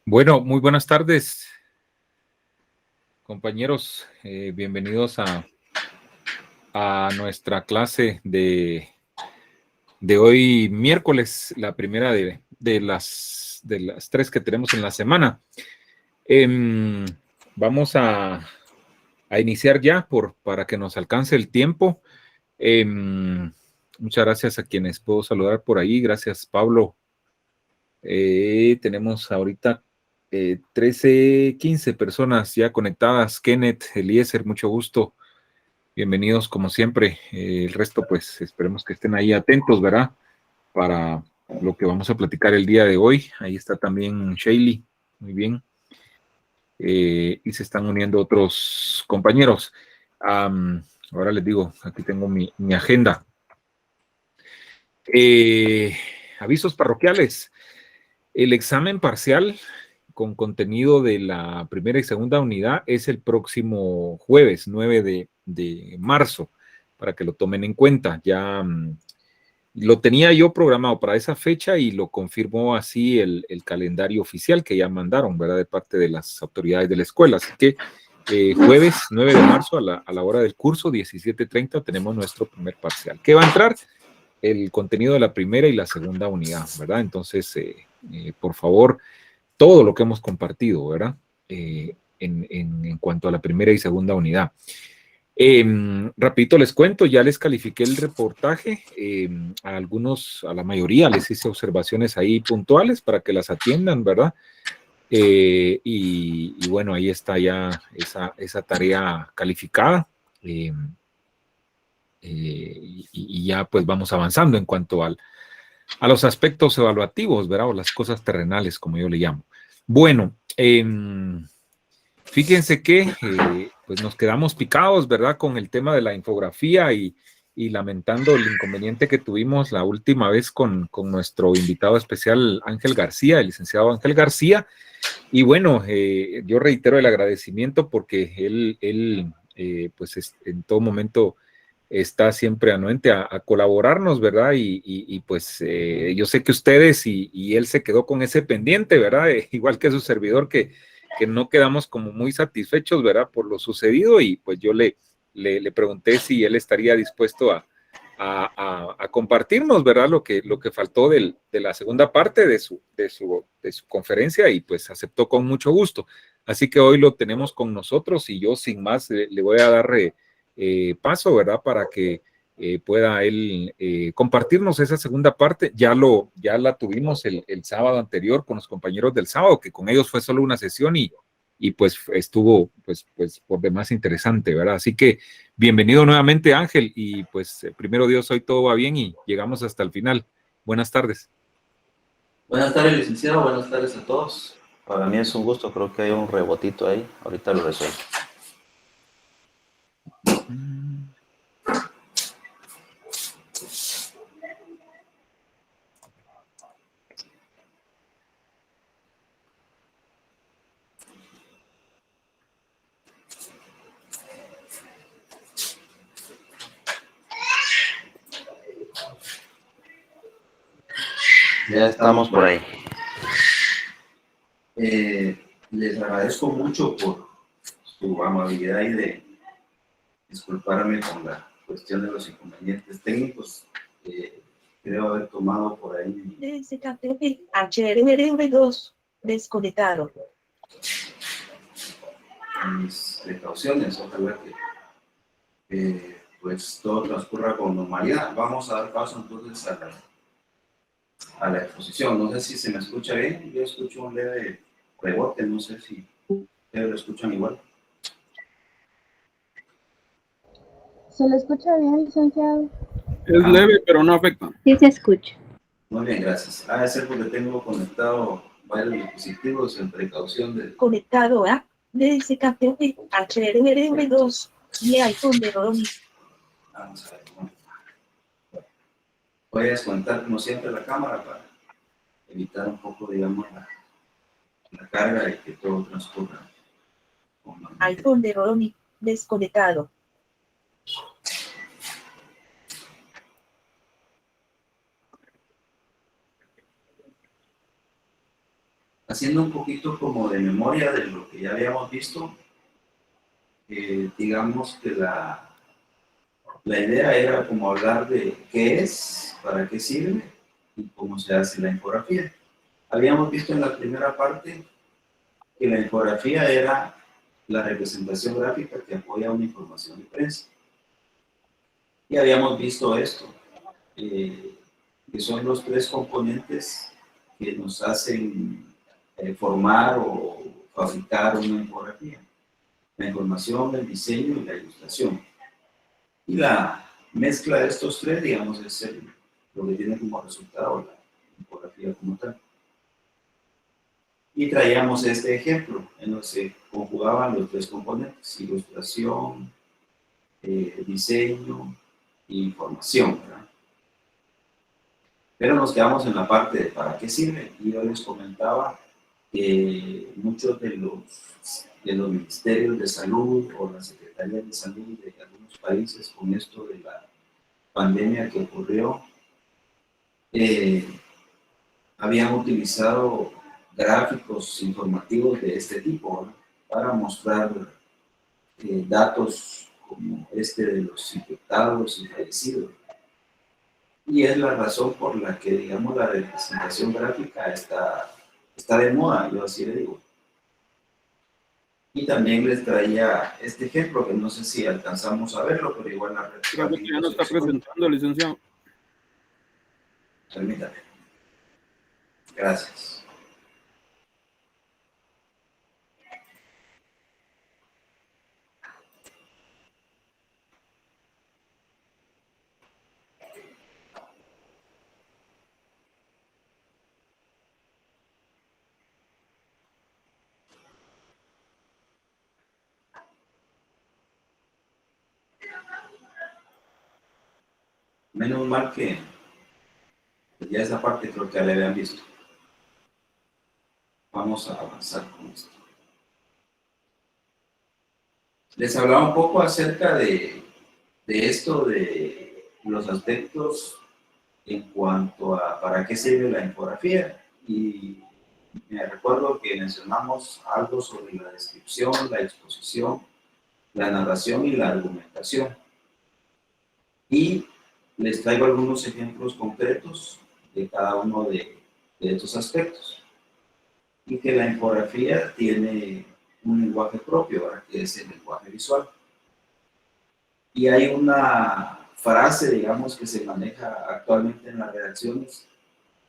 Bueno, muy buenas tardes, compañeros. Bienvenidos a nuestra clase de hoy miércoles, la primera de las tres que tenemos en la semana. Vamos a iniciar ya para que nos alcance el tiempo. Muchas gracias a quienes puedo saludar por ahí. Gracias, Pablo. Tenemos ahorita 13, 15 personas ya conectadas. Kenneth, Eliezer, mucho gusto. Bienvenidos como siempre. El resto, pues esperemos que estén ahí atentos, ¿verdad? Para lo que vamos a platicar el día de hoy. Ahí está también Shaley. Muy bien. Y se están uniendo otros compañeros. Ahora les digo, aquí tengo mi agenda. Avisos parroquiales. El examen parcial con contenido de la primera y segunda unidad es el próximo jueves, 9 de marzo, para que lo tomen en cuenta. Ya lo tenía yo programado para esa fecha y lo confirmó así el calendario oficial que ya mandaron, ¿verdad? De parte de las autoridades de la escuela. Así que jueves 9 de marzo a la hora del curso, 17:30, tenemos nuestro primer parcial. ¿Qué va a entrar? El contenido de la primera y la segunda unidad, ¿verdad? Entonces, por favor, todo lo que hemos compartido, ¿verdad? En cuanto a la primera y segunda unidad. Rapidito les cuento, ya les califiqué el reportaje, a la mayoría les hice observaciones ahí puntuales para que las atiendan, ¿verdad? Y bueno, ahí está ya esa tarea calificada. Y ya pues vamos avanzando en cuanto a los aspectos evaluativos, ¿verdad? O las cosas terrenales, como yo le llamo. Bueno, fíjense que pues nos quedamos picados, ¿verdad? Con el tema de la infografía y lamentando el inconveniente que tuvimos la última vez con nuestro invitado especial Ángel García, el licenciado Ángel García. Y bueno, yo reitero el agradecimiento porque él pues en todo momento está siempre anuente a colaborarnos, ¿verdad? Y pues yo sé que ustedes y él se quedó con ese pendiente, ¿verdad? Igual que su servidor, que no quedamos como muy satisfechos, ¿verdad? Por lo sucedido y pues yo le pregunté si él estaría dispuesto a compartirnos, ¿verdad? Lo que faltó de la segunda parte de su conferencia y pues aceptó con mucho gusto. Así que hoy lo tenemos con nosotros y yo sin más le voy a dar paso, ¿verdad? Para que pueda él compartirnos esa segunda parte. Ya la tuvimos el sábado anterior con los compañeros del sábado, que con ellos fue solo una sesión y pues estuvo pues por demás interesante, ¿verdad? Así que bienvenido nuevamente, Ángel, y pues primero Dios, hoy todo va bien y llegamos hasta el final. Buenas tardes. Buenas tardes, licenciado. Buenas tardes a todos. Para mí es un gusto. Creo que hay un rebotito ahí. Ahorita lo resuelvo. Ya estamos por ahí. Les agradezco mucho por su amabilidad y de disculparme con la cuestión de los inconvenientes técnicos. Creo haber tomado por ahí HRV2 desconectado. mis precauciones. Ojalá que pues todo transcurra con normalidad. Vamos a dar paso entonces a la exposición. No sé si se me escucha bien. Yo escucho un leve rebote. No sé si ustedes lo escuchan igual. ¿Se le escucha bien, licenciado? Es leve, pero no afecta. Sí se escucha. Muy bien, gracias. Ha de ser porque tengo conectado varios dispositivos en precaución de... Conectado a DSKTV HRV2 y iPhone de Ronnie. Vamos a ver. Voy a desconectar como siempre la cámara para evitar un poco, digamos, la carga y que todo transcurra. iPhone de Ronnie desconectado. haciendo un poquito como de memoria de lo que ya habíamos visto, digamos que la idea era como hablar de qué es, para qué sirve y cómo se hace la infografía. Habíamos visto en la primera parte que la infografía era la representación gráfica que apoya una información de prensa. Y habíamos visto esto, que son los tres componentes que nos hacen formar o fabricar una infografía: la información, el diseño y la ilustración. Y la mezcla de estos tres, digamos, es lo que tiene como resultado la infografía como tal. Y traíamos este ejemplo en donde se conjugaban los tres componentes: ilustración, diseño e información, ¿verdad? Pero nos quedamos en la parte de para qué sirve. Y yo les comentaba que muchos de los ministerios de salud o las secretarías de salud de algunos países, con esto de la pandemia que ocurrió, habían utilizado gráficos informativos de este tipo, ¿no?, para mostrar datos como este de los infectados y fallecidos. Y es la razón por la que, digamos, la representación gráfica está de moda, yo así le digo. Y también les traía este ejemplo, que no sé si alcanzamos a verlo, pero igual la Creo que ya no está presentando, licenciado. Permítame. Gracias. Menos mal que ya esa parte creo que ya la habían visto. Vamos a avanzar con esto. Les hablaba un poco acerca de esto, de los aspectos en cuanto a para qué sirve la infografía. Y me recuerdo que mencionamos algo sobre la descripción, la exposición, la narración y la argumentación. Y les traigo algunos ejemplos concretos de cada uno de estos aspectos. Y que la infografía tiene un lenguaje propio, ¿verdad?, que es el lenguaje visual. Y hay una frase, digamos, que se maneja actualmente en las redacciones,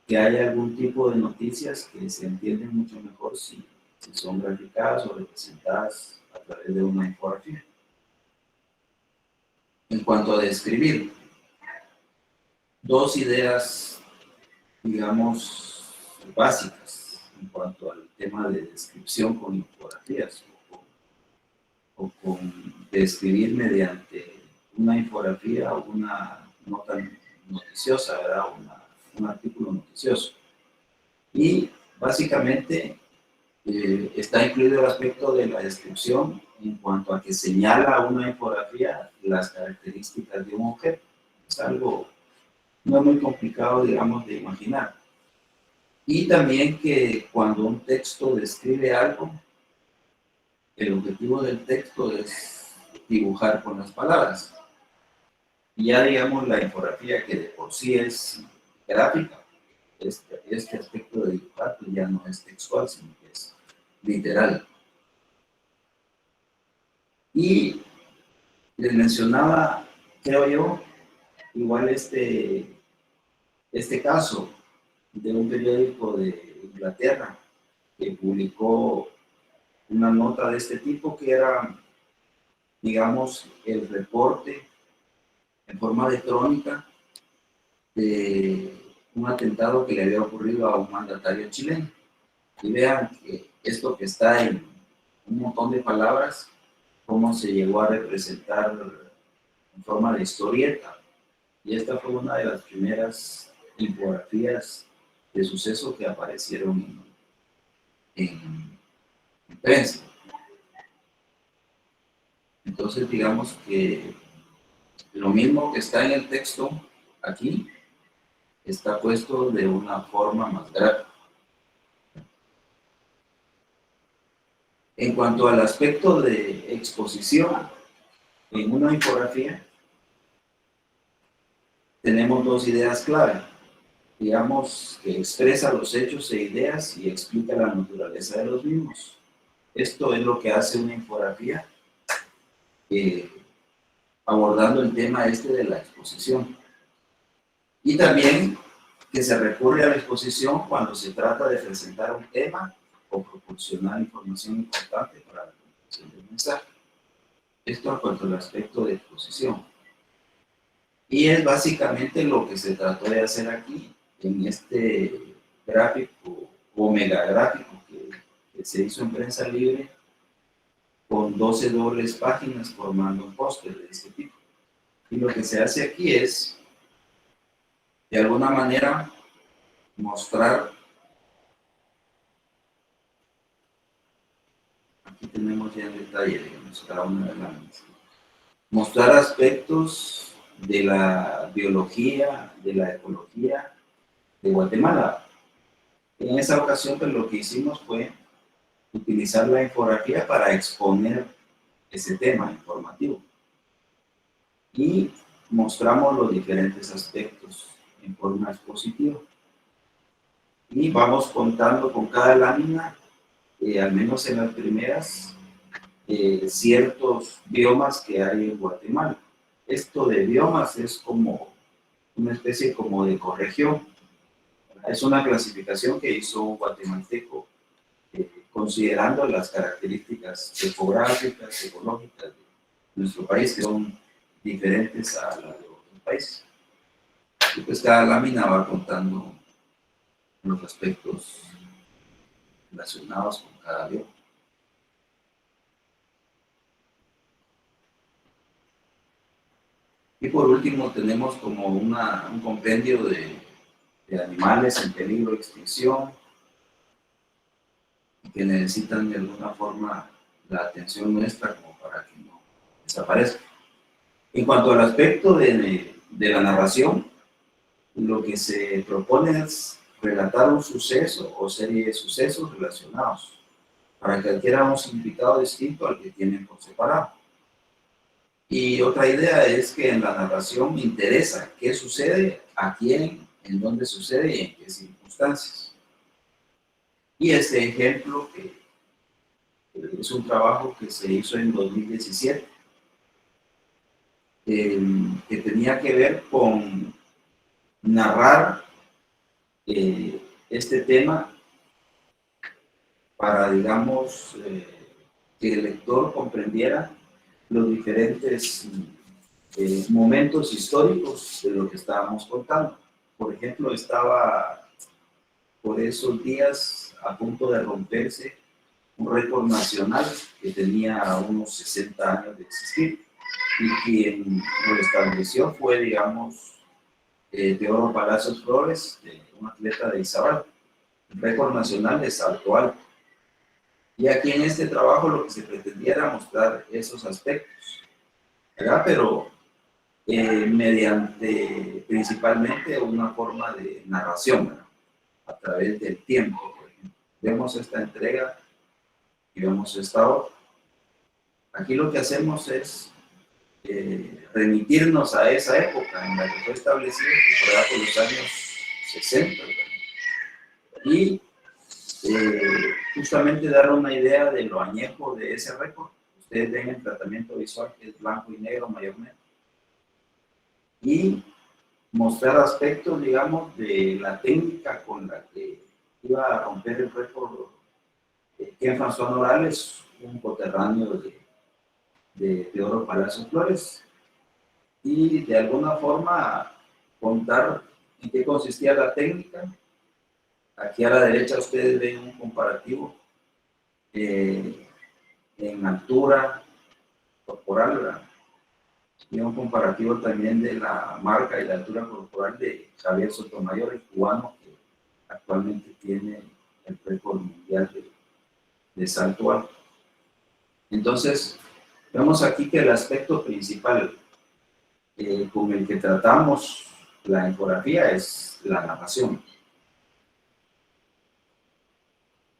que hay algún tipo de noticias que se entienden mucho mejor si son graficadas o representadas a través de una infografía. En cuanto a describir, dos ideas, digamos, básicas en cuanto al tema de descripción con infografías o con describir mediante una infografía o una nota noticiosa, ¿verdad?, un artículo noticioso. Y básicamente está incluido el aspecto de la descripción en cuanto a que señala una infografía las características de un objeto. Es algo no muy complicado, digamos, de imaginar. Y también que cuando un texto describe algo, el objetivo del texto es dibujar con las palabras. Y ya, digamos, la infografía, que de por sí es gráfica, este aspecto de dibujar pues ya no es textual, sino que es literal. Y les mencionaba, creo yo, igual este caso de un periódico de Inglaterra que publicó una nota de este tipo, que era, digamos, el reporte en forma de crónica de un atentado que le había ocurrido a un mandatario chileno. Y vean que esto que está en un montón de palabras, cómo se llegó a representar en forma de historieta. Y esta fue una de las primeras infografías de suceso que aparecieron en prensa. Entonces, digamos que lo mismo que está en el texto aquí, está puesto de una forma más gráfica. En cuanto al aspecto de exposición en una infografía, tenemos dos ideas clave. Digamos que expresa los hechos e ideas y explica la naturaleza de los mismos. Esto es lo que hace una infografía abordando el tema de la exposición. Y también que se recurre a la exposición cuando se trata de presentar un tema o proporcionar información importante para la comprensión del mensaje. Esto en cuanto al aspecto de exposición. Y es básicamente lo que se trató de hacer aquí, en este gráfico o megagráfico que se hizo en Prensa Libre, con 12 dobles páginas formando un póster de este tipo. Y lo que se hace aquí es, de alguna manera, mostrar, aquí tenemos ya el detalle, digamos, cada una de las, mostrar aspectos de la biología, de la ecología de Guatemala. En esa ocasión, pues, lo que hicimos fue utilizar la infografía para exponer ese tema informativo. Y mostramos los diferentes aspectos en forma expositiva. Y vamos contando con cada lámina, al menos en las primeras, ciertos biomas que hay en Guatemala. Esto de biomas es como una especie como de ecorregión. Es una clasificación que hizo un guatemalteco considerando las características topográficas, ecológicas de nuestro país, que son diferentes a las de otros países. Y pues cada lámina va contando los aspectos relacionados con cada bioma. Y por último tenemos como un compendio de animales en peligro de extinción y que necesitan de alguna forma la atención nuestra como para que no desaparezcan. En cuanto al aspecto de la narración, lo que se propone es relatar un suceso o serie de sucesos relacionados para que adquiera un significado distinto al que tienen por separado. Y otra idea es que en la narración me interesa qué sucede, a quién, en dónde sucede y en qué circunstancias. Y este ejemplo, que es un trabajo que se hizo en 2017, que tenía que ver con narrar este tema para, digamos, que el lector comprendiera los diferentes momentos históricos de lo que estábamos contando. Por ejemplo, estaba por esos días a punto de romperse un récord nacional que tenía unos 60 años de existir, y quien lo estableció fue, digamos, Teodoro Palacios Flores, un atleta de Izabal, el récord nacional de salto alto. Y aquí en este trabajo lo que se pretendía era mostrar esos aspectos, ¿verdad? Pero mediante principalmente una forma de narración, ¿verdad? A través del tiempo. Por ejemplo, vemos esta entrega y vemos esta otra. Aquí lo que hacemos es remitirnos a esa época en la que fue establecido, que fue por los años 60, ¿verdad? Y justamente dar una idea de lo añejo de ese récord. Ustedes ven el tratamiento visual, que es blanco y negro mayormente, y mostrar aspectos, digamos, de la técnica con la que iba a romper el récord Ken François Morales, un coterráneo de Teodoro Palacios Flores, y de alguna forma contar en qué consistía la técnica. Aquí a la derecha ustedes ven un comparativo en altura corporal, ¿verdad? Y un comparativo también de la marca y la altura corporal de Javier Sotomayor, el cubano que actualmente tiene el récord mundial de salto alto. Entonces, vemos aquí que el aspecto principal con el que tratamos la infografía es la narración.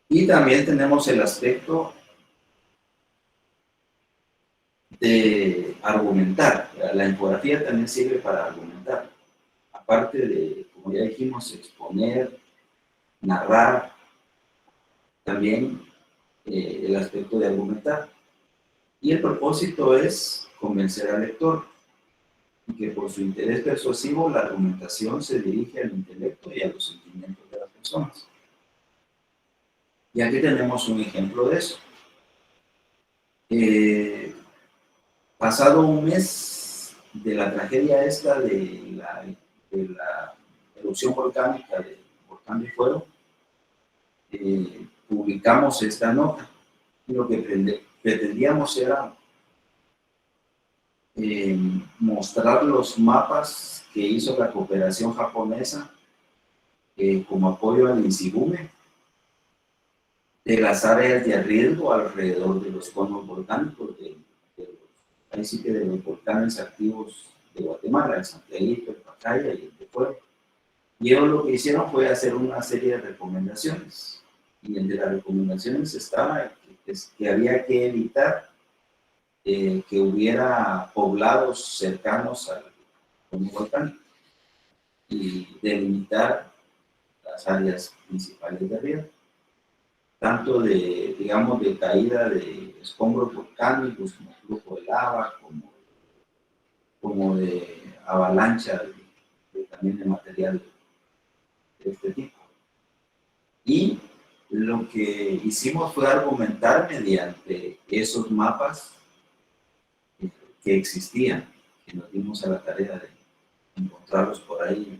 Y también tenemos el aspecto de argumentar. La infografía también sirve para argumentar. Aparte de, como ya dijimos, exponer, narrar, también el aspecto de argumentar. Y el propósito es convencer al lector y que por su interés persuasivo la argumentación se dirige al intelecto y a los sentimientos de las personas. Y aquí tenemos un ejemplo de eso. Pasado un mes de la tragedia esta de la erupción volcánica del volcán de Fuego, publicamos esta nota. Y lo que pretendíamos era mostrar los mapas que hizo la cooperación japonesa como apoyo al INSIGUME de las áreas de riesgo alrededor de los conos volcánicos, ahí sí que de los volcanes activos de Guatemala, el Santiaguito, el Pacaya y el de Fuego. Y ellos lo que hicieron fue hacer una serie de recomendaciones. Y entre las recomendaciones estaba que había que evitar que hubiera poblados cercanos al cono volcánico y delimitar las áreas principales de riesgo, tanto de, digamos, de caída de escombros volcánicos, como flujo de lava, como de avalancha, también de material de este tipo. Y lo que hicimos fue argumentar mediante esos mapas que existían, que nos dimos a la tarea de encontrarlos por ahí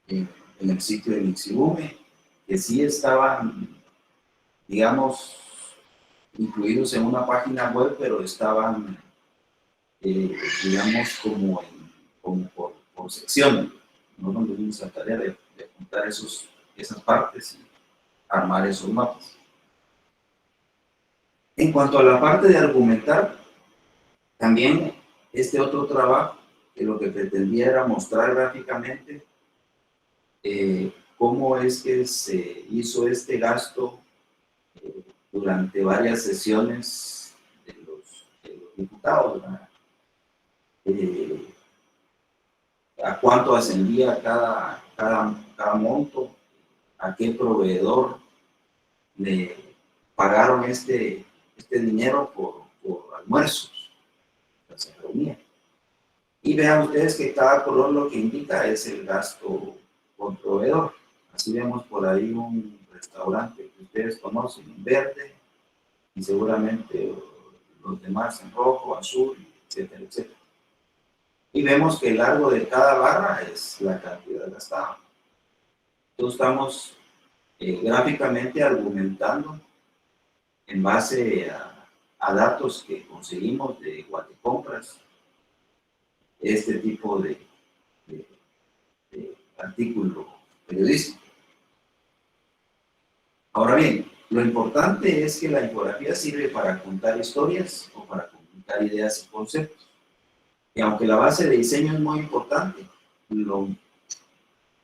en el sitio del INSIGUME, que sí estaban, digamos, incluidos en una página web, pero estaban, digamos, como por secciones. No nos dimos a la tarea de juntar esas partes y armar esos mapas. En cuanto a la parte de argumentar, también este otro trabajo, que lo que pretendía era mostrar gráficamente cómo es que se hizo este gasto durante varias sesiones de los diputados, a cuánto ascendía cada monto, a qué proveedor le pagaron este dinero por almuerzos. Se reunía. Y vean ustedes que cada color lo que indica es el gasto por proveedor. Así vemos por ahí un restaurante que ustedes conocen en verde y seguramente los demás en rojo, azul, etcétera, etcétera. Y vemos que el largo de cada barra es la cantidad gastada. Entonces estamos gráficamente argumentando en base a datos que conseguimos de Guatecompras, este tipo de artículo periodístico. Ahora bien, lo importante es que la infografía sirve para contar historias o para comunicar ideas y conceptos. Y aunque la base de diseño es muy importante,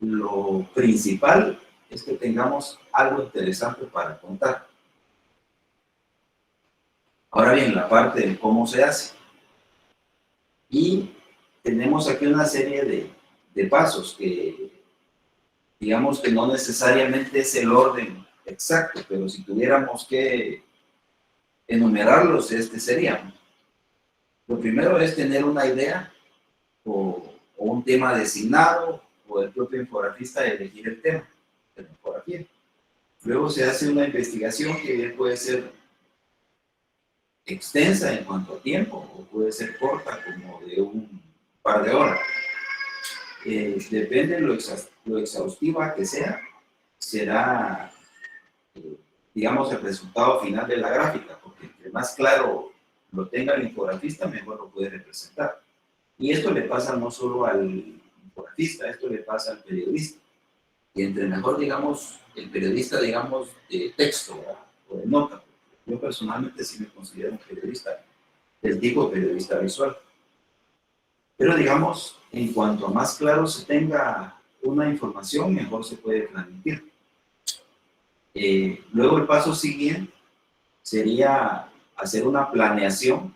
lo principal es que tengamos algo interesante para contar. Ahora bien, la parte de cómo se hace. Y tenemos aquí una serie de pasos que, digamos que no necesariamente es el orden exacto, pero si tuviéramos que enumerarlos, sería. Lo primero es tener una idea o un tema designado, o el propio infografista elegir el tema de la infografía. Luego se hace una investigación que bien puede ser extensa en cuanto a tiempo, o puede ser corta, como de un par de horas. Depende de lo exhaustiva que sea, será, digamos, el resultado final de la gráfica, porque entre más claro lo tenga el infografista, mejor lo puede representar. Y esto le pasa no solo al infografista, esto le pasa al periodista. Y entre mejor, digamos, el periodista, digamos, de texto, ¿verdad?, o de nota. Yo personalmente sí me considero un periodista del tipo periodista visual. Pero digamos, en cuanto más claro se tenga una información, mejor se puede transmitir. Luego el paso siguiente sería hacer una planeación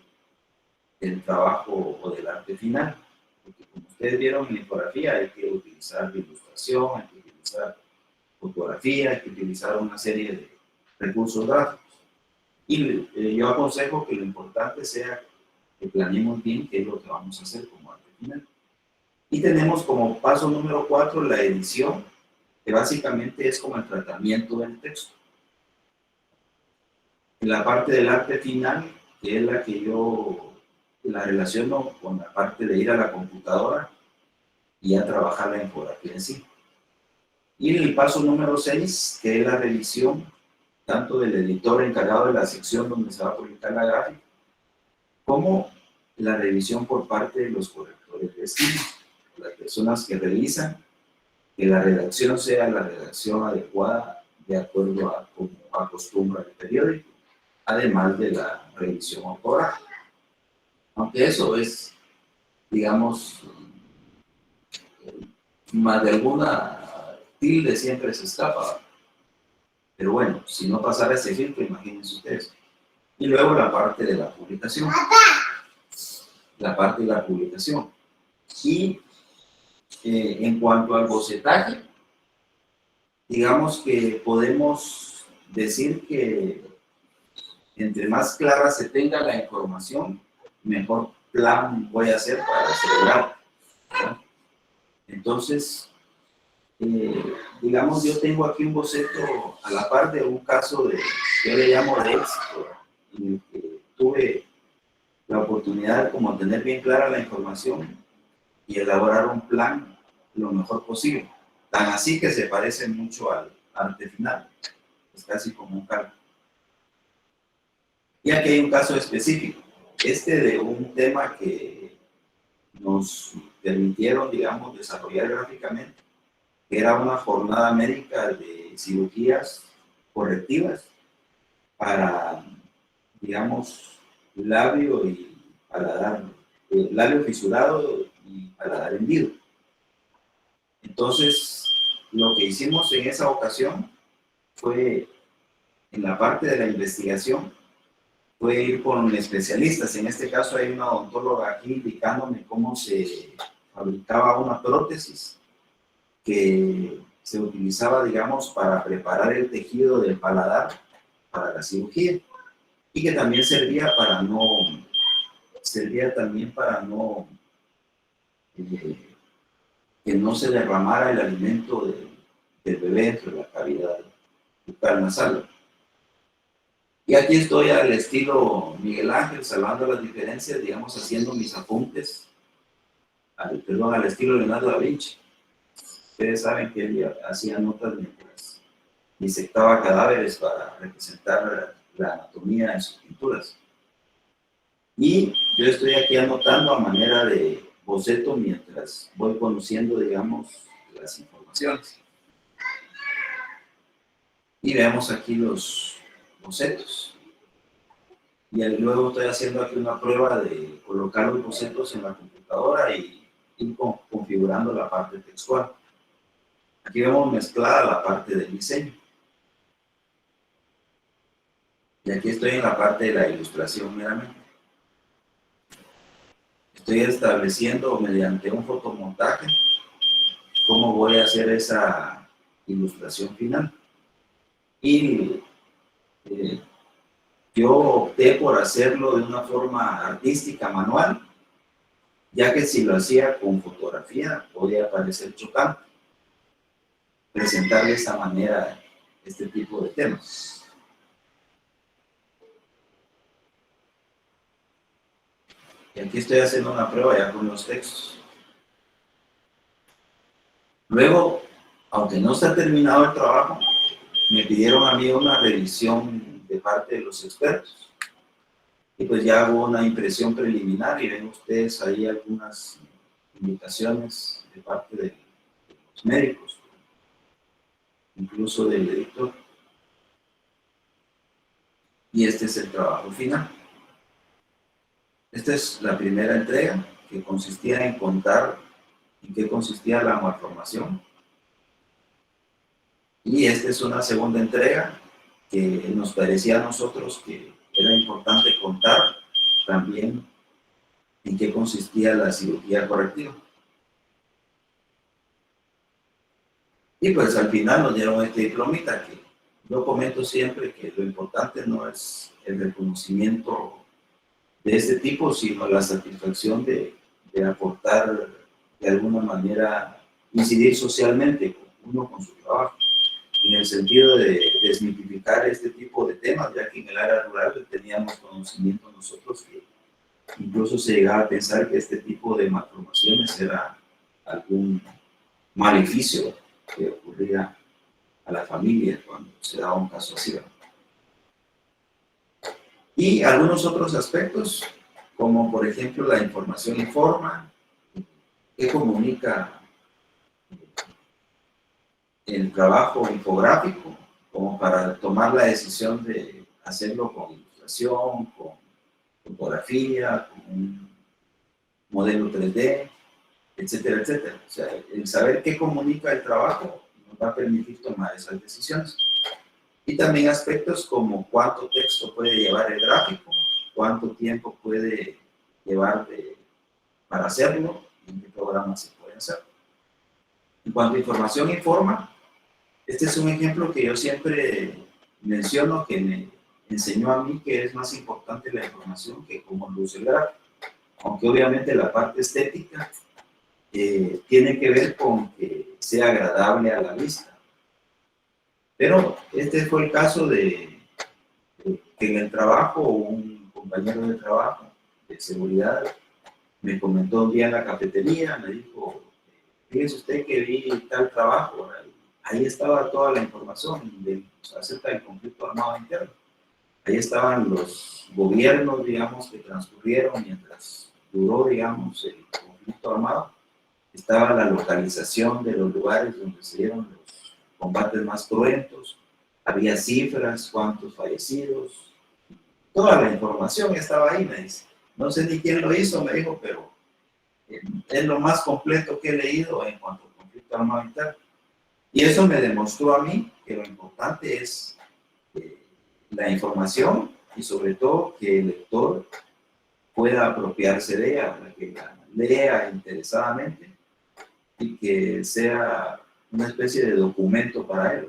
del trabajo o del arte final. Porque como ustedes vieron en la infografía, hay que utilizar ilustración, hay que utilizar fotografía, hay que utilizar una serie de recursos gráficos. Y yo aconsejo que lo importante sea que planeemos bien qué es lo que vamos a hacer como arte final. Y tenemos como paso número 4 la edición, que básicamente es como el tratamiento del texto. En la parte del arte final, que es la que yo la relaciono con la parte de ir a la computadora y a trabajar la infografía en sí. Y el paso número 6, que es la revisión, tanto del editor encargado de la sección donde se va a publicar la gráfica, como la revisión por parte de los correctores de estilo, las personas que revisan que la redacción sea la redacción adecuada de acuerdo a cómo acostumbra el periódico, además de la revisión ortográfica. Aunque eso es, digamos, más de alguna tilde siempre se escapa. Pero bueno, si no pasara ese filtro, imagínense ustedes. Y luego la parte de la publicación. La parte de la publicación. Y en cuanto al bocetaje, digamos que podemos decir que entre más clara se tenga la información, mejor plan voy a hacer para asegurar, ¿no? Entonces, digamos, yo tengo aquí un boceto a la par de un caso de, yo le llamo de éxito, en el que tuve la oportunidad de como tener bien clara la información y elaborar un plan lo mejor posible. Tan así que se parece mucho al arte final, es casi como un cálculo. Y aquí hay un caso específico, de un tema que nos permitieron, digamos, desarrollar gráficamente, que era una jornada médica de cirugías correctivas para, digamos, labio y paladar, labio fisurado y paladar hendido. Entonces, lo que hicimos en esa ocasión fue, en la parte de la investigación, fue ir con especialistas. En este caso hay una odontóloga aquí indicándome cómo se fabricaba una prótesis que se utilizaba, digamos, para preparar el tejido del paladar para la cirugía y que también servía también para no que no se derramara el alimento del bebé dentro de la cavidad bucal nasal. Y aquí estoy al estilo Miguel Ángel, salvando las diferencias, digamos, haciendo mis apuntes, al estilo Leonardo da Vinci. Ustedes saben que él hacía notas mientras disectaba cadáveres para representar la anatomía en sus pinturas. Y yo estoy aquí anotando a manera de boceto mientras voy conociendo, digamos, las informaciones. Y veamos aquí los bocetos. Y luego estoy haciendo aquí una prueba de colocar los bocetos en la computadora y ir configurando la parte textual. Aquí vemos mezclada la parte del diseño. Y aquí estoy en la parte de la ilustración meramente. Estoy estableciendo mediante un fotomontaje cómo voy a hacer esa ilustración final. Y yo opté por hacerlo de una forma artística, manual, ya que si lo hacía con fotografía podía parecer chocante presentar de esta manera este tipo de temas. Y aquí estoy haciendo una prueba ya con los textos. Luego, aunque no está terminado el trabajo, me pidieron a mí una revisión de parte de los expertos. Y pues ya hago una impresión preliminar y ven ustedes ahí algunas indicaciones de parte de los médicos, incluso del editor. Y este es el trabajo final. Esta es la primera entrega, que consistía en contar en qué consistía la malformación. Y esta es una segunda entrega que nos parecía a nosotros que era importante contar también en qué consistía la cirugía correctiva. Y pues al final nos dieron este diplomita que yo comento siempre que lo importante no es el reconocimiento de este tipo, sino la satisfacción de aportar de alguna manera, incidir socialmente uno con su trabajo, en el sentido de desmitificar este tipo de temas, ya que en el área rural teníamos conocimiento nosotros que incluso se llegaba a pensar que este tipo de malformaciones era algún maleficio que ocurría a la familia cuando se daba un caso así. Y algunos otros aspectos, como por ejemplo la información informa, que comunica el trabajo infográfico, como para tomar la decisión de hacerlo con ilustración, con fotografía, con un modelo 3D, etcétera, etcétera. O sea, el saber qué comunica el trabajo nos va a permitir tomar esas decisiones. Y también aspectos como cuánto texto puede llevar el gráfico, cuánto tiempo puede llevar para hacerlo y en qué programas se puede hacer. En cuanto a información informa, este es un ejemplo que yo siempre menciono, que me enseñó a mí que es más importante la información que cómo luce el gráfico. Aunque obviamente la parte estética tiene que ver con que sea agradable a la vista. Pero este fue el caso de que en el trabajo, un compañero de trabajo de seguridad me comentó un día en la cafetería, me dijo, fíjese usted que vi tal trabajo, ¿verdad? Ahí estaba toda la información acerca del conflicto armado interno. Ahí estaban los gobiernos, digamos, que transcurrieron mientras duró, digamos, el conflicto armado. Estaba la localización de los lugares donde se dieron los combates más cruentos. Había cifras, cuántos fallecidos. Toda la información estaba ahí, me dice. No sé ni quién lo hizo, me dijo, pero es lo más completo que he leído en cuanto al conflicto armado interno. Y eso me demostró a mí que lo importante es la información y sobre todo que el lector pueda apropiarse de ella, que la lea interesadamente y que sea una especie de documento para él.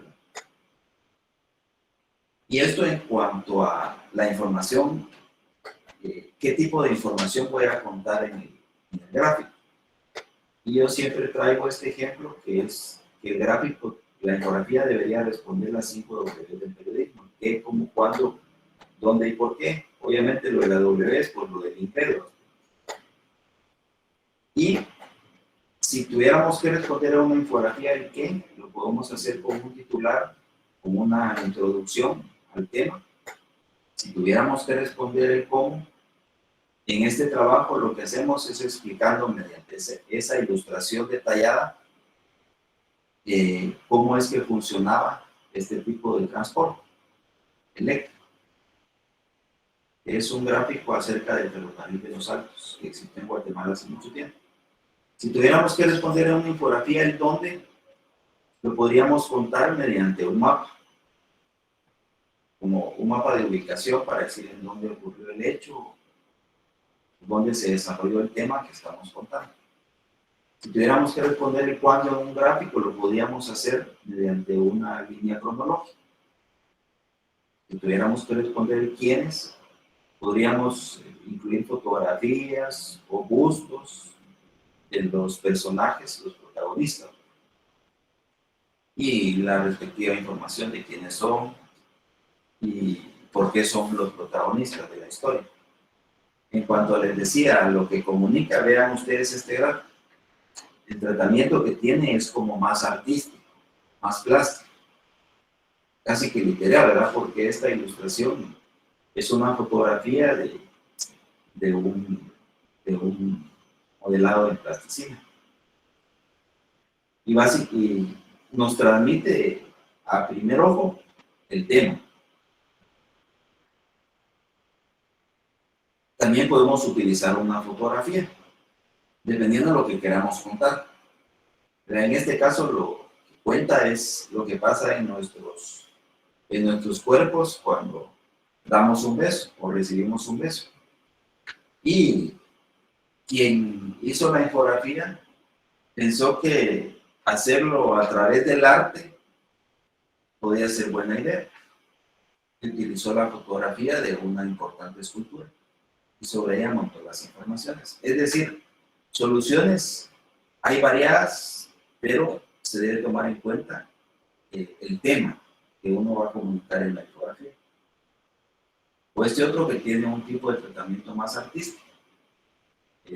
Y esto en cuanto a la información, ¿qué tipo de información voy a contar en el gráfico? Y yo siempre traigo este ejemplo que es que el gráfico, la infografía debería responder las 5 W del periodismo: qué, cómo, cuándo, dónde y por qué. Obviamente lo de la W es por lo del imperio. Y si tuviéramos que responder a una infografía del qué, lo podemos hacer con un titular, con una introducción al tema. Si tuviéramos que responder el cómo, en este trabajo lo que hacemos es explicando mediante esa ilustración detallada cómo es que funcionaba este tipo de transporte eléctrico. Es un gráfico acerca del ferrocarril de los Altos, que existe en Guatemala hace mucho tiempo. Si tuviéramos que responder a una infografía el dónde, lo podríamos contar mediante un mapa, como un mapa de ubicación para decir en dónde ocurrió el hecho, dónde se desarrolló el tema que estamos contando. Si tuviéramos que responder el cuándo en un gráfico, lo podríamos hacer mediante una línea cronológica. Si tuviéramos que responder el quiénes, podríamos incluir fotografías o bustos de los personajes, los protagonistas, y la respectiva información de quiénes son y por qué son los protagonistas de la historia. En cuanto les decía, lo que comunica, vean ustedes este gráfico. El tratamiento que tiene es como más artístico, más plástico, casi que literal, ¿verdad? Porque esta ilustración es una fotografía de un modelado en plasticina. Y nos transmite a primer ojo el tema. También podemos utilizar una fotografía, dependiendo de lo que queramos contar. Pero en este caso lo que cuenta es lo que pasa en nuestros cuerpos cuando damos un beso o recibimos un beso. Y quien hizo la infografía pensó que hacerlo a través del arte podía ser buena idea. Utilizó la fotografía de una importante escultura y sobre ella montó las informaciones. Es decir, soluciones hay variadas, pero se debe tomar en cuenta el tema que uno va a comunicar en la infografía. O este otro que tiene un tipo de tratamiento más artístico.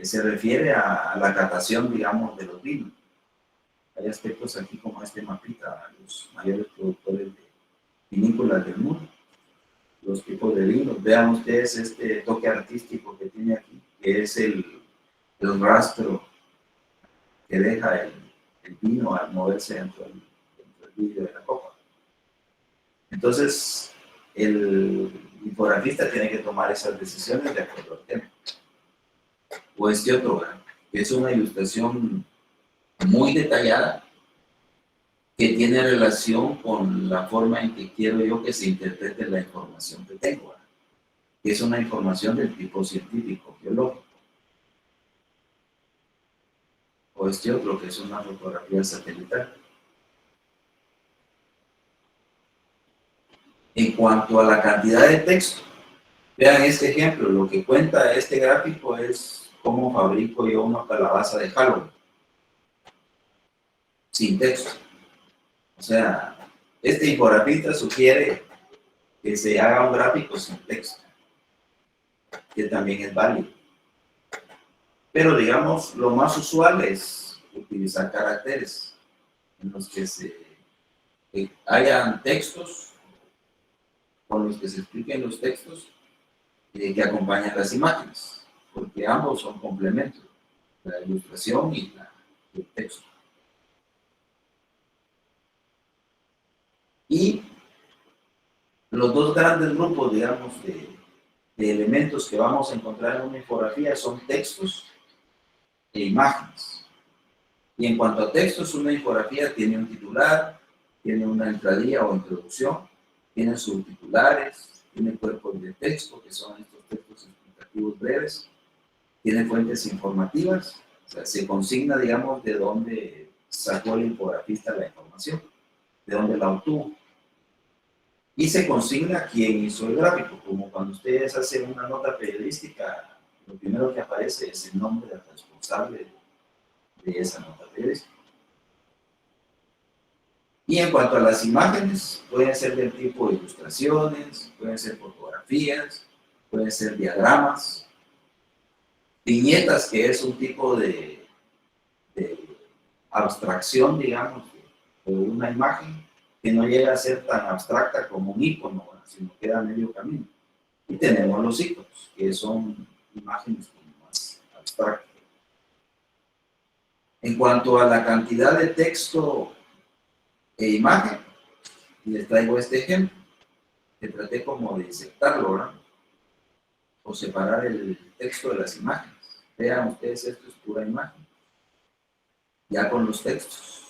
Se refiere a la catación, digamos, de los vinos. Hay aspectos aquí como este mapita, los mayores productores de vinícolas del mundo, los tipos de vinos. Vean ustedes este toque artístico que tiene aquí, que es el rastro que deja el vino al moverse dentro del vidrio de la copa. Entonces, el infografista tiene que tomar esas decisiones de acuerdo al tema. O este otro, que es una ilustración muy detallada que tiene relación con la forma en que quiero yo que se interprete la información que tengo, que es una información del tipo científico, biológico. O este otro, que es una fotografía satelital. En cuanto a la cantidad de texto, vean este ejemplo, lo que cuenta este gráfico es cómo fabrico yo una calabaza de Halloween, sin texto. O sea, este infografista sugiere que se haga un gráfico sin texto, que también es válido. Pero digamos, lo más usual es utilizar caracteres en los que hayan textos, con los que se expliquen los textos que acompañan las imágenes, porque ambos son complementos, la ilustración y el texto. Y los dos grandes grupos, digamos, de elementos que vamos a encontrar en una infografía son textos e imágenes. Y en cuanto a textos, una infografía tiene un titular, tiene una entradilla o introducción, tiene subtitulares, tiene cuerpos de texto, que son estos textos explicativos breves, tiene fuentes informativas, o sea, se consigna, digamos, de dónde sacó el infografista la información, de dónde la obtuvo. Y se consigna quién hizo el gráfico, como cuando ustedes hacen una nota periodística, lo primero que aparece es el nombre del responsable de esa nota periodística. Y en cuanto a las imágenes, pueden ser del tipo de ilustraciones, pueden ser fotografías, pueden ser diagramas, viñetas, que es un tipo de abstracción, digamos, de una imagen que no llega a ser tan abstracta como un icono, sino queda a medio camino. Y tenemos los iconos, que son imágenes más abstractas. En cuanto a la cantidad de texto e imagen, les traigo este ejemplo, que traté como de disectarlo, ¿verdad? O separar el texto de las imágenes. Vean ustedes, esto es pura imagen, ya con los textos.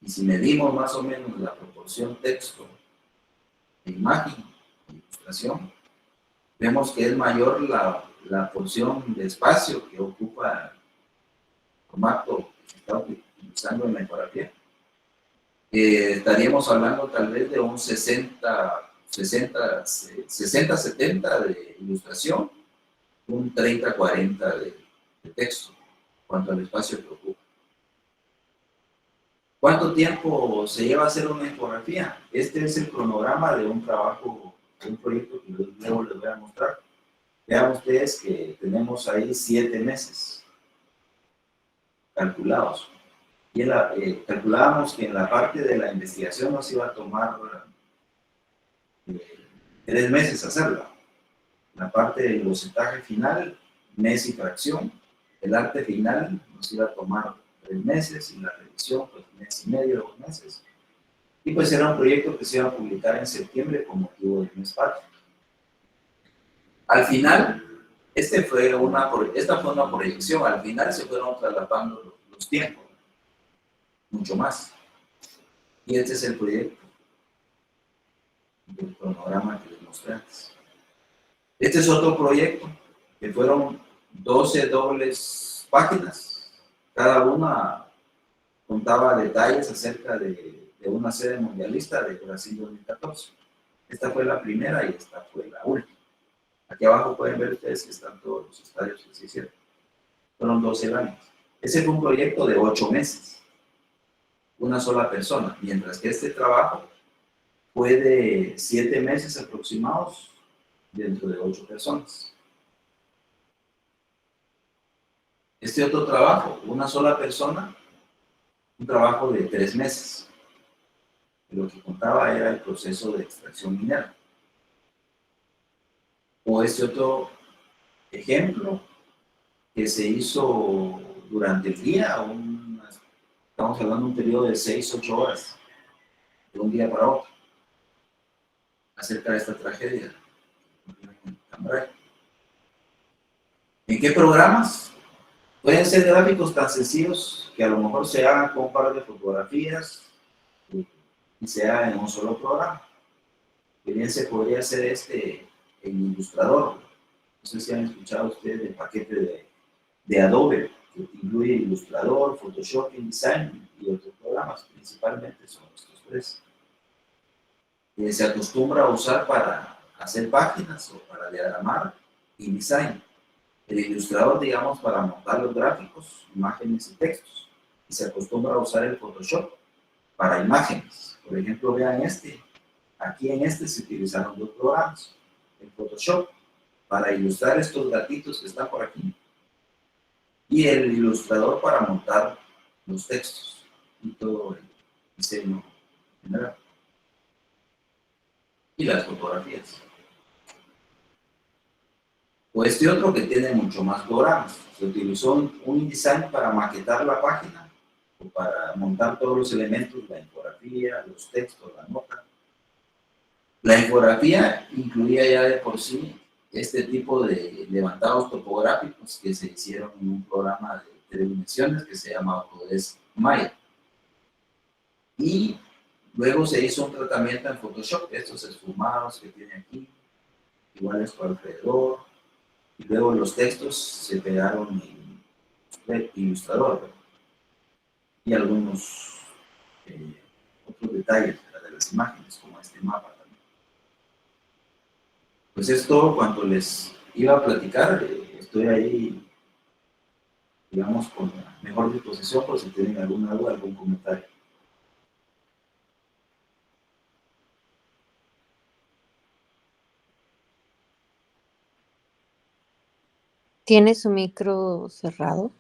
Y si medimos más o menos la proporción texto e imagen, ilustración, vemos que es mayor la porción de espacio que ocupa el formato que se está utilizando en la infografía. Estaríamos hablando tal vez de un 60-70 de ilustración, un 30-40 de texto, cuanto al espacio que ocupa. ¿Cuánto tiempo se lleva a hacer una infografía? Este es el cronograma de un trabajo, de un proyecto que luego les voy a mostrar. Vean ustedes que tenemos ahí 7 meses calculados. Y calculábamos que en la parte de la investigación nos iba a tomar 3 meses hacerla. La parte del bocetaje final, mes y fracción. El arte final nos iba a tomar 3 meses y la revisión, pues 1 mes y medio, 2 meses. Y pues era un proyecto que se iba a publicar en septiembre con motivo del mes patrio. Al final, esta fue una proyección, al final se fueron trasladando los tiempos, mucho más. Y este es el proyecto del cronograma que les mostré antes. Este es otro proyecto que fueron 12 dobles páginas. Cada una contaba detalles acerca de una sede mundialista de Brasil 2014. Esta fue la primera y esta fue la última. Aquí abajo pueden ver ustedes que están todos los estadios que se hicieron. Fueron 12 años. Ese fue un proyecto de 8 meses. Una sola persona. Mientras que este trabajo fue de 7 meses aproximados dentro de 8 personas. Este otro trabajo, una sola persona, un trabajo de 3 meses. Lo que contaba era el proceso de extracción minera. O este otro ejemplo que se hizo durante el día, estamos hablando de un periodo de 6-8 horas, de un día para otro, acerca de esta tragedia. ¿En qué programas? Pueden ser gráficos tan sencillos que a lo mejor se hagan con un par de fotografías y se hagan en un solo programa. Bien se podría hacer en Illustrator. No sé si han escuchado ustedes del paquete de Adobe, que incluye Illustrator, Photoshop, InDesign y otros programas. Principalmente son estos tres. Se acostumbra a usar para hacer páginas o para diagramar InDesign. El Illustrator, digamos, para montar los gráficos, imágenes y textos. Y se acostumbra a usar el Photoshop para imágenes. Por ejemplo, vean aquí en se utilizaron 2 programas. El Photoshop para ilustrar estos gatitos que están por aquí. Y el Illustrator para montar los textos y todo el diseño general. Y las fotografías. O este otro que tiene mucho más programas. Se utilizó un InDesign para maquetar la página o para montar todos los elementos, la infografía, los textos, la nota. La infografía incluía ya de por sí este tipo de levantados topográficos que se hicieron en un programa de 3 dimensiones que se llama Autodesk Maya. Y luego se hizo un tratamiento en Photoshop, estos esfumados que tiene aquí, iguales por alrededor. Y luego los textos se pegaron en Illustrator, ¿verdad? Y algunos otros detalles de las imágenes, como este mapa también. Pues es todo cuanto les iba a platicar. Estoy ahí, digamos, con la mejor disposición por si tienen alguna duda, algún comentario. ¿Tiene su micro cerrado?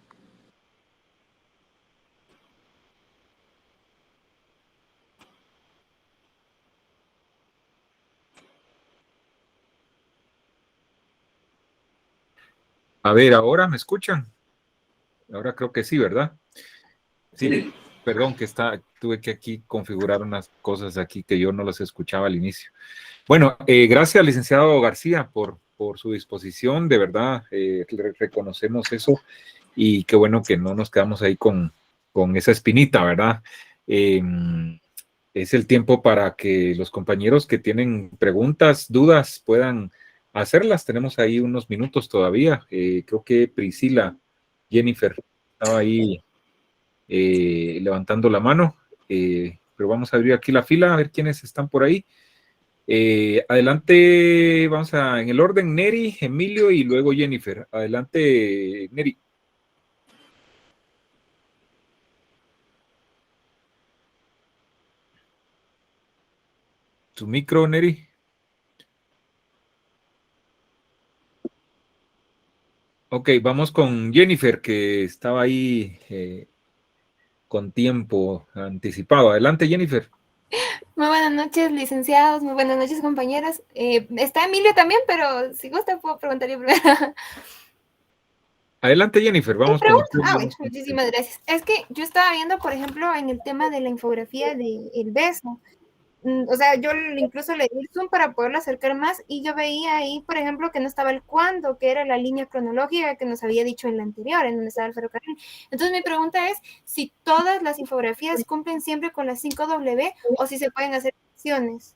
A ver, ¿ahora me escuchan? Ahora creo que sí, ¿verdad? Sí, perdón que tuve que aquí configurar unas cosas aquí que yo no las escuchaba al inicio. Bueno, gracias, licenciado García, por su disposición, de verdad, reconocemos eso y qué bueno que no nos quedamos ahí con esa espinita, ¿verdad? Es el tiempo para que los compañeros que tienen preguntas, dudas, puedan hacerlas. Tenemos ahí unos minutos todavía. Creo que Priscila, Jennifer, estaba ahí levantando la mano, pero vamos a abrir aquí la fila a ver quiénes están por ahí. Adelante, en el orden, Neri, Emilio y luego Jennifer. Adelante, Neri. Tu micro, Neri. Ok, vamos con Jennifer, que estaba ahí con tiempo anticipado. Adelante, Jennifer. Muy buenas noches, licenciados. Muy buenas noches, compañeras. Está Emilio también, pero si gusta puedo preguntar yo primero. Adelante, Jennifer. Vamos con usted. Bueno, muchísimas gracias. Es que yo estaba viendo, por ejemplo, en el tema de la infografía de El Beso. O sea, yo incluso le di zoom para poderlo acercar más y yo veía ahí, por ejemplo, que no estaba el cuándo, que era la línea cronológica que nos había dicho en la anterior, en donde estaba el ferrocarril. Entonces mi pregunta es si todas las infografías cumplen siempre con las 5W o si se pueden hacer opciones.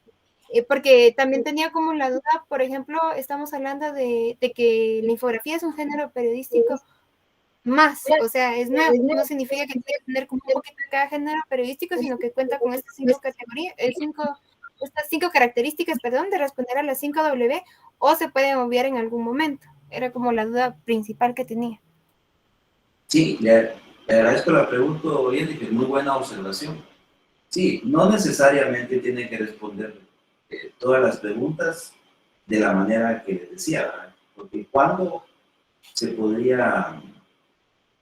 Porque también tenía como la duda, por ejemplo, estamos hablando de que la infografía es un género periodístico más, o sea, es nuevo, no significa que tiene que tener como un poquito cada género periodístico, sino que cuenta con estas 5 categorías, estas 5 características, perdón, de responder a las 5 W, o se pueden obviar en algún momento. Era como la duda principal que tenía. Sí, le agradezco la pregunta, Jennifer, muy buena observación. Sí, no necesariamente tiene que responder todas las preguntas de la manera que decía, ¿verdad? Porque cuando se podría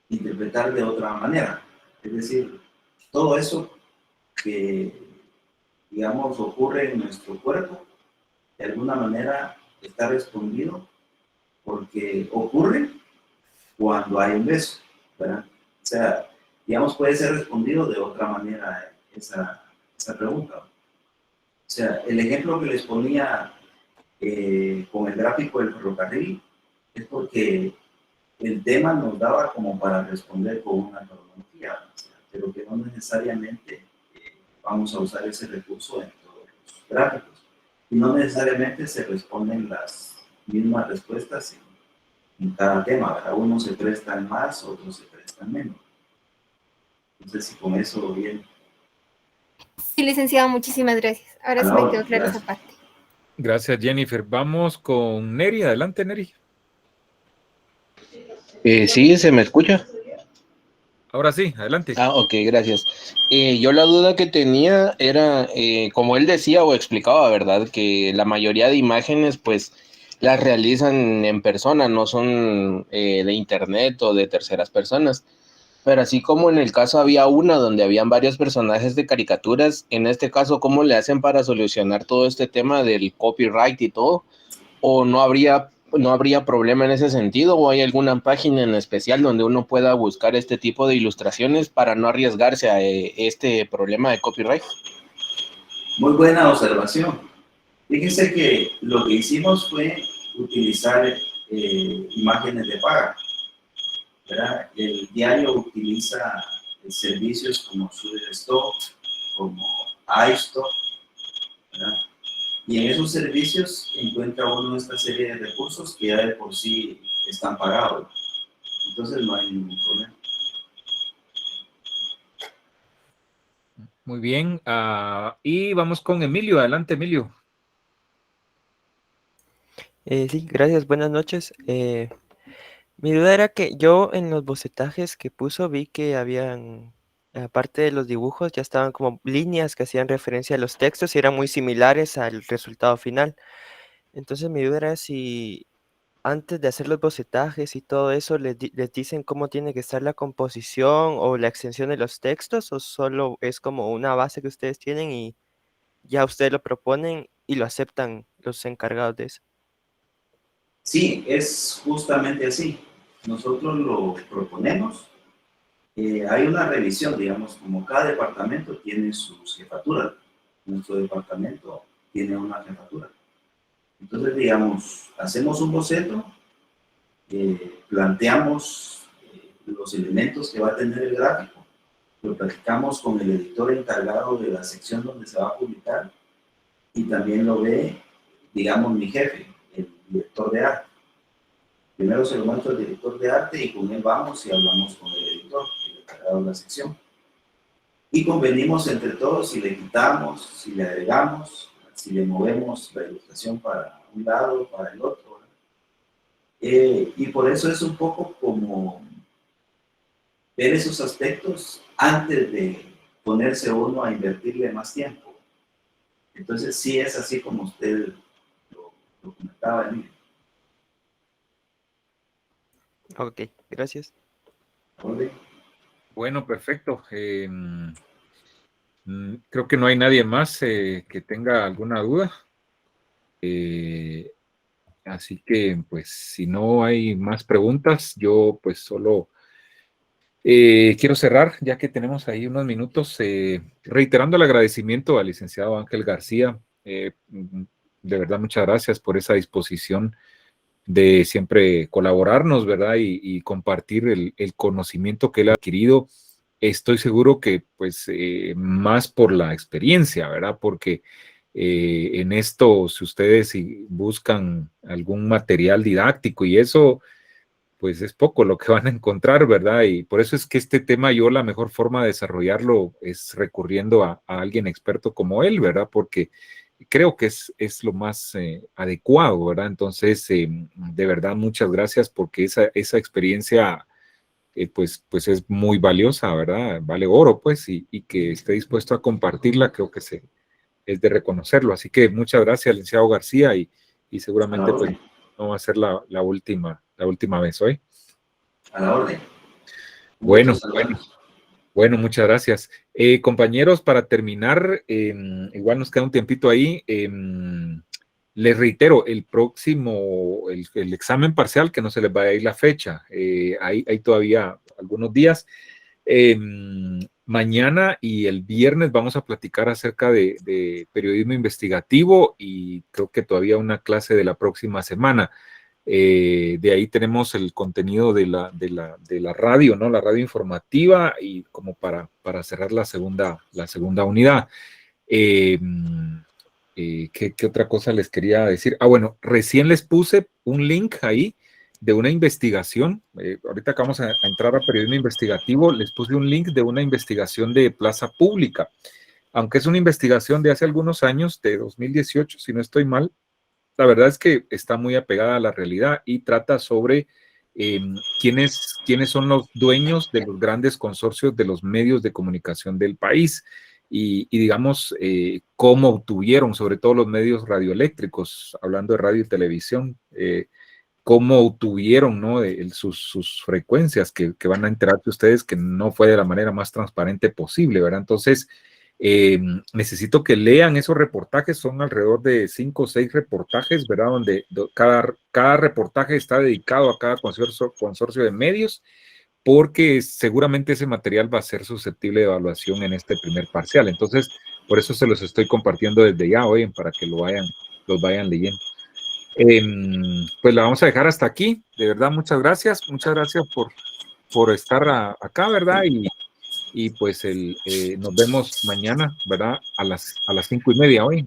interpretar de otra manera, es decir, todo eso que, digamos, ocurre en nuestro cuerpo, de alguna manera está respondido porque ocurre cuando hay un beso, ¿verdad? O sea, digamos, puede ser respondido de otra manera esa pregunta. O sea, el ejemplo que les ponía con el gráfico del ferrocarril es porque el tema nos daba como para responder con una cronología, o sea, pero que no necesariamente vamos a usar ese recurso en todos los gráficos. Y no necesariamente se responden las mismas respuestas en cada tema, ¿verdad? Unos se prestan más, otros se prestan menos. No sé si con eso bien. Sí, licenciado, muchísimas gracias. Ahora sí me quedó clara esa parte. Gracias, Jennifer. Vamos con Neri. Adelante, Neri. Sí, ¿se me escucha? Ahora sí, adelante. Ok, gracias. Yo la duda que tenía era, como él decía o explicaba, ¿verdad? Que la mayoría de imágenes, pues, las realizan en persona, no son de internet o de terceras personas. Pero así como en el caso había una donde habían varios personajes de caricaturas, en este caso, ¿cómo le hacen para solucionar todo este tema del copyright y todo? ¿O no habría problema en ese sentido? ¿O hay alguna página en especial donde uno pueda buscar este tipo de ilustraciones para no arriesgarse a este problema de copyright? Muy buena observación. Fíjense que lo que hicimos fue utilizar imágenes de paga, ¿verdad? El diario utiliza servicios como Shutterstock, como iStock, ¿verdad? Y en esos servicios encuentra uno esta serie de recursos que ya de por sí están pagados. Entonces no hay ningún problema. Muy bien. Y vamos con Emilio. Adelante, Emilio. Sí, gracias, buenas noches. Mi duda era que yo en los bocetajes que puso vi que habían, aparte de los dibujos, ya estaban como líneas que hacían referencia a los textos y eran muy similares al resultado final. Entonces mi duda era si antes de hacer los bocetajes y todo eso les dicen cómo tiene que estar la composición o la extensión de los textos, o solo es como una base que ustedes tienen y ya ustedes lo proponen y lo aceptan los encargados de eso. Sí, es justamente así. Nosotros lo proponemos. Hay una revisión, digamos, como cada departamento tiene sus jefaturas. Nuestro departamento tiene una jefatura. Entonces, digamos, hacemos un boceto, planteamos los elementos que va a tener el gráfico, lo platicamos con el editor encargado de la sección donde se va a publicar y también lo ve, digamos, mi jefe, el director de arte. Primero se lo muestro al director de arte y con él vamos y hablamos con el editor, el encargado de la sección. Y convenimos entre todos si le quitamos, si le agregamos, si le movemos la ilustración para un lado, para el otro. Y por eso es un poco como ver esos aspectos antes de ponerse uno a invertirle más tiempo. Entonces sí es así como usted lo comentaba, Emilio. Ok, gracias. Bueno, perfecto. Creo que no hay nadie más que tenga alguna duda. Así que, pues, si no hay más preguntas, yo pues solo quiero cerrar, ya que tenemos ahí unos minutos, reiterando el agradecimiento al licenciado Ángel García. De verdad, muchas gracias por esa disposición de siempre colaborarnos, ¿verdad? Y compartir el conocimiento que él ha adquirido. Estoy seguro que, pues, más por la experiencia, ¿verdad? Porque en esto, si ustedes buscan algún material didáctico y eso, pues es poco lo que van a encontrar, ¿verdad? Y por eso es que este tema yo la mejor forma de desarrollarlo es recurriendo a alguien experto como él, ¿verdad? Porque creo que es lo más adecuado, ¿verdad? Entonces, de verdad, muchas gracias porque esa experiencia, pues es muy valiosa, ¿verdad? Vale oro, pues, y que esté dispuesto a compartirla, creo que es de reconocerlo. Así que muchas gracias, licenciado García, y seguramente, pues, no va a ser la última vez hoy. A la orden. Bueno, muchas gracias. Compañeros, para terminar, igual nos queda un tiempito ahí. Les reitero, el próximo, el examen parcial, que no se les vaya a ir la fecha, hay todavía algunos días. Mañana y el viernes vamos a platicar acerca de periodismo investigativo y creo que todavía una clase de la próxima semana. De ahí tenemos el contenido de la radio, ¿no? La radio informativa y como para cerrar la segunda unidad. ¿Qué otra cosa les quería decir? Bueno, recién les puse un link ahí de una investigación. Ahorita que vamos a entrar a periodismo investigativo, les puse un link de una investigación de Plaza Pública. Aunque es una investigación de hace algunos años, de 2018, si no estoy mal, la verdad es que está muy apegada a la realidad y trata sobre quiénes son los dueños de los grandes consorcios de los medios de comunicación del país y digamos, cómo obtuvieron, sobre todo los medios radioeléctricos, hablando de radio y televisión, cómo obtuvieron, ¿no? sus frecuencias, que van a enterarse ustedes que no fue de la manera más transparente posible, ¿verdad? Entonces, necesito que lean esos reportajes, son alrededor de 5 o 6 reportajes, ¿verdad? Donde cada reportaje está dedicado a cada consorcio de medios, porque seguramente ese material va a ser susceptible de evaluación en este primer parcial. Entonces, por eso se los estoy compartiendo desde ya, hoy, para que los vayan leyendo. Pues la vamos a dejar hasta aquí. De verdad, muchas gracias por estar acá, ¿verdad? Y pues nos vemos mañana, ¿verdad? A las 5:30 hoy.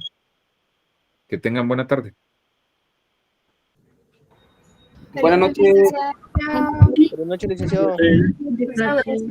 Que tengan buena tarde. Buenas noches. Chao. Buenas noches, licenciado. Gracias.